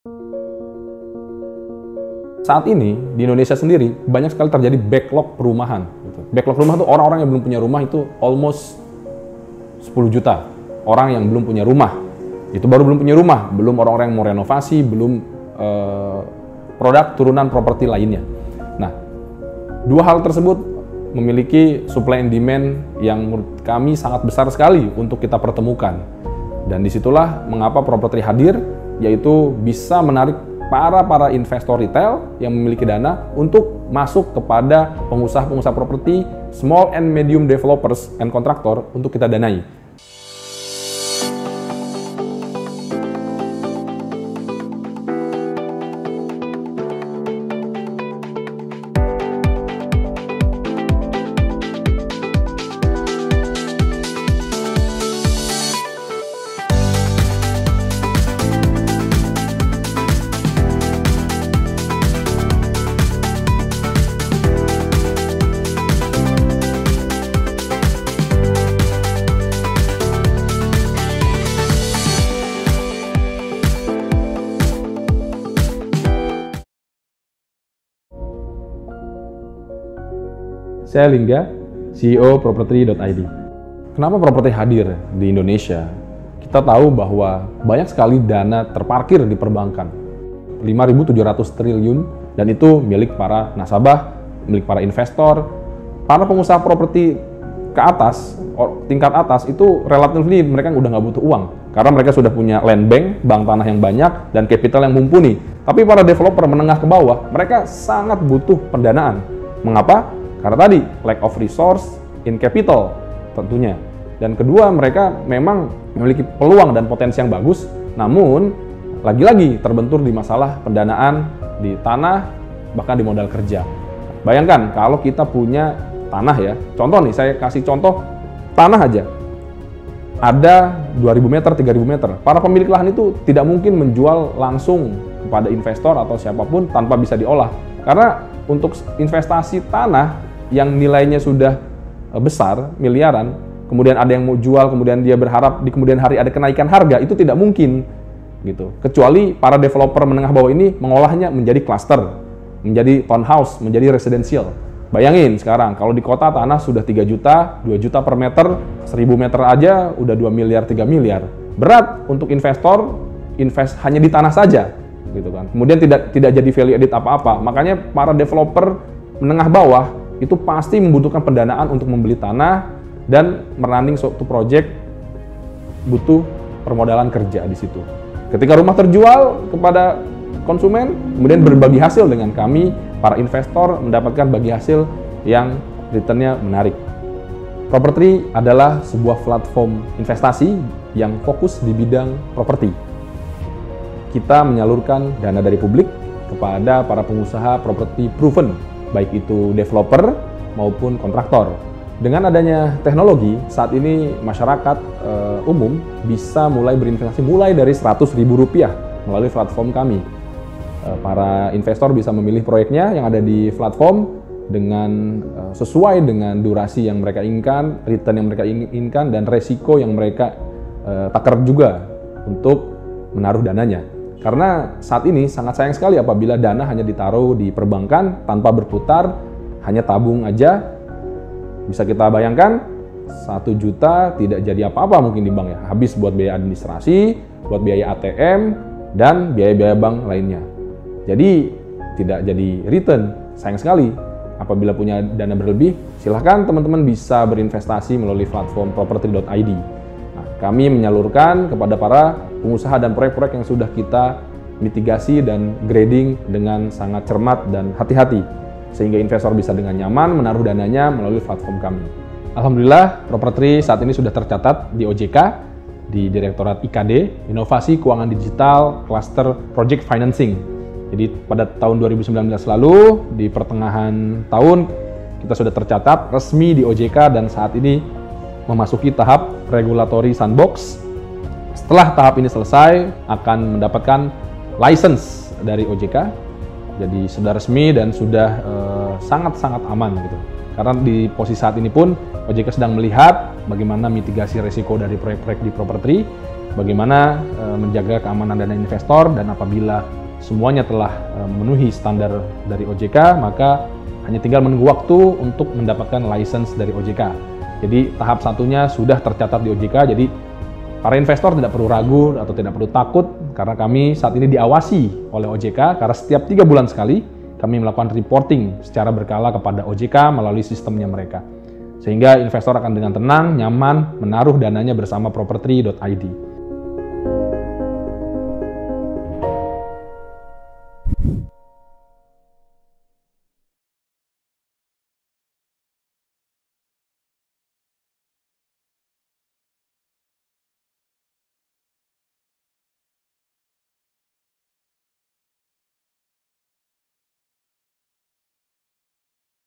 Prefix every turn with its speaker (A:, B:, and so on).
A: Saat ini di Indonesia sendiri banyak sekali terjadi backlog perumahan. Backlog rumah itu orang-orang yang belum punya rumah itu almost 10 juta orang yang belum punya rumah. Itu baru belum punya rumah, belum orang-orang yang mau renovasi, belum produk turunan properti lainnya. Nah, dua hal tersebut memiliki supply and demand yang menurut kami sangat besar sekali untuk kita pertemukan. Dan disitulah mengapa properti hadir, yaitu bisa menarik para investor retail yang memiliki dana untuk masuk kepada pengusaha-pengusaha properti, small and medium developers and kontraktor untuk kita danai. Saya Lingga, CEO Property.id. Kenapa properti hadir di Indonesia? Kita tahu bahwa banyak sekali dana terparkir di perbankan. 5.700 triliun, dan itu milik para nasabah, milik para investor. Para pengusaha properti ke atas, tingkat atas itu relatif mereka udah nggak butuh uang. Karena mereka sudah punya land bank tanah yang banyak, dan capital yang mumpuni. Tapi para developer menengah ke bawah, mereka sangat butuh pendanaan. Mengapa? Karena tadi, lack of resource in capital tentunya. Dan kedua, mereka memang memiliki peluang dan potensi yang bagus, namun lagi-lagi terbentur di masalah pendanaan di tanah, bahkan di modal kerja. Bayangkan kalau kita punya tanah ya, contoh nih, saya kasih contoh tanah aja. Ada 2.000 meter, 3.000 meter. Para pemilik lahan itu tidak mungkin menjual langsung kepada investor atau siapapun tanpa bisa diolah. Karena untuk investasi tanah yang nilainya sudah besar, miliaran, kemudian ada yang mau jual, kemudian dia berharap di kemudian hari ada kenaikan harga, itu tidak mungkin, gitu. Kecuali para developer menengah bawah ini mengolahnya menjadi cluster, menjadi townhouse, menjadi residential. Bayangin sekarang, kalau di kota tanah sudah 3 juta, 2 juta per meter, 1.000 meter aja udah 2 miliar, 3 miliar. Berat untuk investor, invest hanya di tanah saja, gitu kan. Kemudian tidak jadi value added apa-apa. Makanya para developer menengah bawah itu pasti membutuhkan pendanaan untuk membeli tanah dan merunning suatu project, butuh permodalan kerja di situ. Ketika rumah terjual kepada konsumen, kemudian berbagi hasil dengan kami, para investor mendapatkan bagi hasil yang return-nya menarik. Properti adalah sebuah platform investasi yang fokus di bidang properti. Kita menyalurkan dana dari publik kepada para pengusaha properti proven, baik itu developer maupun kontraktor. Dengan adanya teknologi, saat ini masyarakat umum bisa mulai berinvestasi mulai dari Rp100.000 melalui platform kami. Para investor bisa memilih proyeknya yang ada di platform dengan sesuai dengan durasi yang mereka inginkan, return yang mereka inginkan, dan resiko yang mereka takar juga untuk menaruh dananya. Karena saat ini sangat sayang sekali apabila dana hanya ditaruh di perbankan tanpa berputar, hanya tabung aja. Bisa kita bayangkan, 1 juta tidak jadi apa-apa mungkin di bank ya. Habis buat biaya administrasi, buat biaya ATM, dan biaya-biaya bank lainnya. Jadi tidak jadi return, sayang sekali. Apabila punya dana berlebih, silahkan teman-teman bisa berinvestasi melalui platform Property.id. Nah, kami menyalurkan kepada para pengusaha dan proyek-proyek yang sudah kita mitigasi dan grading dengan sangat cermat dan hati-hati, sehingga investor bisa dengan nyaman menaruh dananya melalui platform kami. Alhamdulillah, Property saat ini sudah tercatat di OJK, di Direktorat IKD, Inovasi Keuangan Digital, Cluster Project Financing. Jadi pada tahun 2019 lalu, di pertengahan tahun, kita sudah tercatat resmi di OJK dan saat ini memasuki tahap regulatory sandbox. Setelah tahap ini selesai, akan mendapatkan license dari OJK. Jadi sudah resmi dan sudah sangat-sangat aman gitu. Karena di posisi saat ini pun OJK sedang melihat bagaimana mitigasi risiko dari proyek-proyek di properti bagaimana menjaga keamanan dana investor, dan apabila semuanya telah memenuhi standar dari OJK, maka hanya tinggal menunggu waktu untuk mendapatkan license dari OJK. Jadi tahap satunya sudah tercatat di OJK, jadi para investor tidak perlu ragu atau tidak perlu takut, karena kami saat ini diawasi oleh OJK, karena setiap 3 bulan sekali kami melakukan reporting secara berkala kepada OJK melalui sistemnya mereka. Sehingga investor akan dengan tenang, nyaman, menaruh dananya bersama property.id.